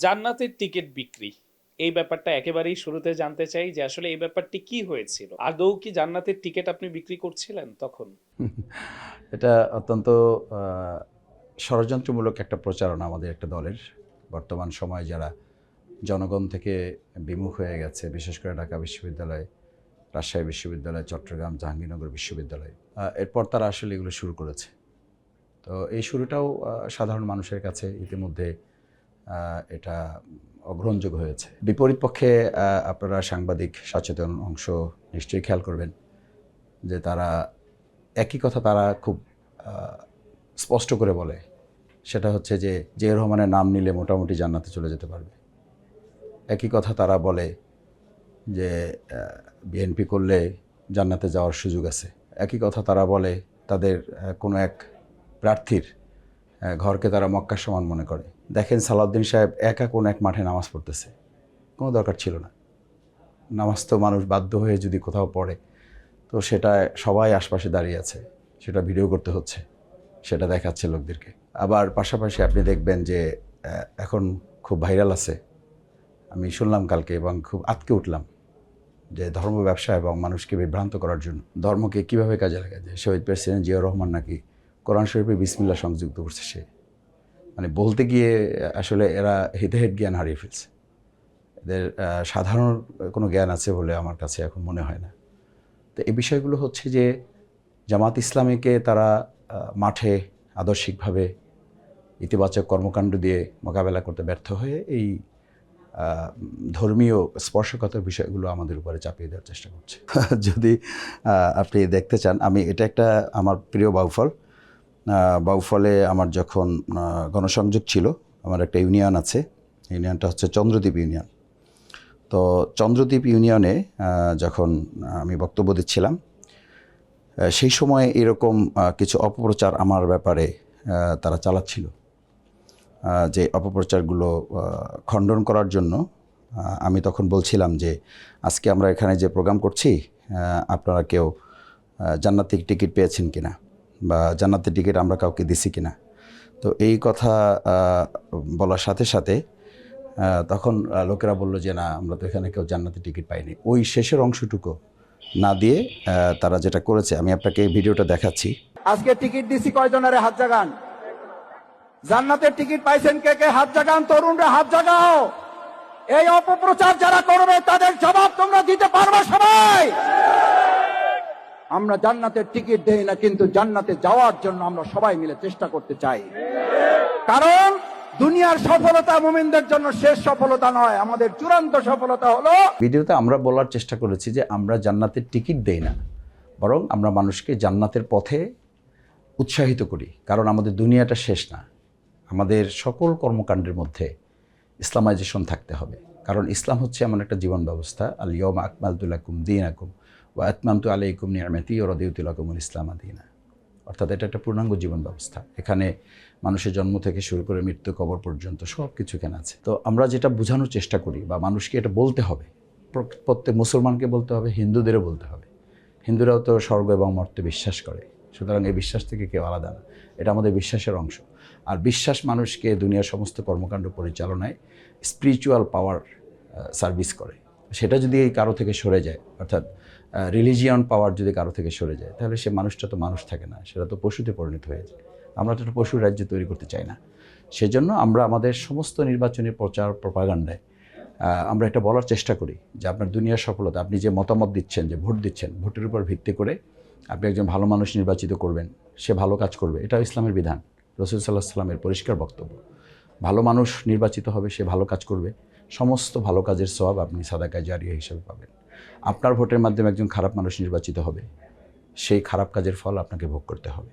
জান্নাতের টিকিট বিক্রি। এই ব্যাপারটা একেবারেই শুরুতে জানতে চাই যে আসলে এই ব্যাপারটি কি হয়েছিল? আদৌ কি জান্নাতের টিকিট আপনি বিক্রি করছিলেন তখন? এটা অত্যন্ত আ ষড়যন্ত্রমূলক একটা প্রচারণা আমাদের একটা দলের। বর্তমান সময়ে যারা জনগণ থেকে বিমুখ হয়ে গেছে, বিশেষ করে ঢাকা বিশ্ববিদ্যালয়, রাজশাহী বিশ্ববিদ্যালয়, চট্টগ্রাম জাহাঙ্গীরনগর বিশ্ববিদ্যালয়। এরপর তারা আসলে এগুলো শুরু করেছে। তো এই শুরুটাও সাধারণ মানুষের কাছে ইতিমধ্যে এটা অগ্রহণযোগ্য হয়েছে। বিপরীত পক্ষে আপনারা সাংবাদিক সচেতন অংশ নিশ্চয়ই খেয়াল করবেন যে তারা একই কথা তারা খুব আ স্পষ্ট করে বলে। সেটা হচ্ছে যে জিয়াউর রহমানের নাম নিলে মোটামুটি জান্নাতে চলে যেতে পারবে। একই কথা তারা বলে যে বিএনপি করলে জান্নাতে যাওয়ার সুযোগ আছে। একই কথা তারা বলে তাদের কোনো এক প্রার্থীর ঘরকে তারা মক্কার সমান মনে করে। দেখেন সালাউদ্দিন সাহেব একা কোনো এক মাঠে নামাজ পড়তেছে। কোনো দরকার ছিল না। নামাজ তো মানুষ বাধ্য হয়ে যদি কোথাও পড়ে, তো সেটা সবাই আশপাশে দাঁড়িয়ে আছে। সেটা ভিডিও করতে হচ্ছে। সেটা দেখাচ্ছে লোকদেরকে। আবার পাশাপাশি আপনি দেখবেন যে এখন খুব ভাইরাল আছে। আমি শুনলাম কালকে এবং খুব আঁতকে উঠলাম যে ধর্ম ব্যবসা এবং মানুষকে বিভ্রান্ত করার জন্য ধর্মকে কীভাবে কাজে লাগা যায়। শহীদ প্রেসিডেন্ট জিয়াউর রহমান নাকি কোরআন শরীফে বিসমিল্লাহ সংযুক্ত করছে সে। মানে বলতে গিয়ে আসলে এরা হিতাহিত জ্ঞান হারিয়ে ফেলছে। এদের সাধারণ কোনো জ্ঞান আছে বলে আমার কাছে এখন মনে হয় না। তো এই বিষয়গুলো হচ্ছে যে জামাত ইসলামীকে তারা মাঠে আদর্শিকভাবে ইতিবাচক কর্মকাণ্ড দিয়ে মোকাবেলা করতে ব্যর্থ হয়ে এই ধর্মীয় স্পর্শকাতর বিষয়গুলো আমাদের উপরে চাপিয়ে দেওয়ার চেষ্টা করছে। যদি আপনি দেখতে চান, আমি এটা একটা আমার প্রিয় বাউফল। বাউফলে আমার যখন গণসংযোগ ছিল, আমার একটা ইউনিয়ন আছে। ইউনিয়নটা হচ্ছে চন্দ্রদ্বীপ ইউনিয়ন। তো চন্দ্রদ্বীপ ইউনিয়নে যখন আমি বক্তব্য দিচ্ছিলাম, সেই সময় এরকম কিছু অপপ্রচার আমার ব্যাপারে তারা চালাচ্ছিল। যে অপপ্রচারগুলো খণ্ডন করার জন্য আমি তখন বলছিলাম যে আজকে আমরা এখানে যে প্রোগ্রাম করছি, আপনারা কেউ জান্নাতের টিকিট পেয়েছেন কিনা বা জান্নাতের টিকিট আমরা কাউকে দিছি কিনা। তো এই কথা বলার সাথে সাথে তখন লোকেরা বলল যে না, আমরা তো এখানে কেউ জান্নাতের টিকিট পাইনি। ওই শেষের অংশটুকু না দিয়ে তারা যেটা করেছে, আমি আপনাকে এই ভিডিওটা দেখাচ্ছি। আজকে টিকিট দিছি কয়জনের হাত জাগান? জান্নাতের টিকিট পাইছেন কে কে? হাত জাগান। তরুণরা হাত জাগাও। এই অপপ্রচার যারা করবে তাদের জবাব তোমরা দিতে পারবে সবাই। আমরা জান্নাতের টিকিট দেই না, কিন্তু জান্নাতে যাওয়ার জন্য আমরা সবাই মিলে চেষ্টা করতে চাই। কারণ দুনিয়ার সফলতা মুমিনদের জন্য শেষ সফলতা নয়, আমাদের চূড়ান্ত সফলতা হলো। ভিডিওতে আমরা বলার চেষ্টা করেছি যে আমরা জান্নাতের টিকিট দেই না, বরং আমরা মানুষকে জান্নাতের পথে উৎসাহিত করি। কারণ আমাদের দুনিয়াটা শেষ না। আমাদের সকল কর্মকাণ্ডের মধ্যে ইসলামাইজেশন থাকতে হবে। কারণ ইসলাম হচ্ছে এমন একটা জীবন ব্যবস্থা, আল ইয়াউমা আকমালতু লাকুম দীনাকুম ওয়া আতমামতু আলাইকুম নি'মাতি ওয়া রাদিতু লাকুমুল ইসলামা দীনা। অর্থাৎ এটা একটা পূর্ণাঙ্গ জীবন ব্যবস্থা। এখানে মানুষের জন্ম থেকে শুরু করে মৃত্যু কবর পর্যন্ত সব কিছু এখানে আছে। তো আমরা যেটা বোঝানোর চেষ্টা করি বা মানুষকে এটা বলতে হবে, প্রত্যেক মুসলমানকে বলতে হবে, হিন্দুদেরও বলতে হবে। হিন্দুরাও তো স্বর্গ এবং মর্তে বিশ্বাস করে, সুতরাং এই বিশ্বাস থেকে কেউ আলাদা না। এটা আমাদের বিশ্বাসের অংশ। আর বিশ্বাস মানুষকে দুনিয়ার সমস্ত কর্মকাণ্ড পরিচালনায় স্পিরিচুয়াল পাওয়ার সার্ভিস করে। সেটা যদি এই কারো থেকে সরে যায়, অর্থাৎ রিলিজিয়ন পাওয়ার যদি কারো থেকে সরে যায়, তাহলে সে মানুষটা তো মানুষ থাকে না, সেটা তো পশুতে পরিণত হয়ে যায়। আমরা তো একটা পশুর রাজ্য তৈরি করতে চাই না। সেজন্য আমরা আমাদের সমস্ত নির্বাচনী প্রচার প্রপাগান্ডায় আমরা এটা বলার চেষ্টা করি যে আপনার দুনিয়ার সফলতা, আপনি যে মতামত দিচ্ছেন, যে ভোট দিচ্ছেন, ভোটের উপর ভিত্তি করে আপনি একজন ভালো মানুষ নির্বাচিত করবেন, সে ভালো কাজ করবে। এটাও ইসলামের বিধান, রাসূল সাল্লাল্লাহু আলাইহি ওয়াসাল্লামের পরিষ্কার বক্তব্য। ভালো মানুষ নির্বাচিত হবে, সে ভালো কাজ করবে, সমস্ত ভালো কাজের সওয়াব আপনি সাদাকায়ে জারিয়া হিসেবে পাবেন। আপনার ভোটের মাধ্যমে একজন খারাপ মানুষ নির্বাচিত হবে, সেই খারাপ কাজের ফল আপনাকে ভোগ করতে হবে।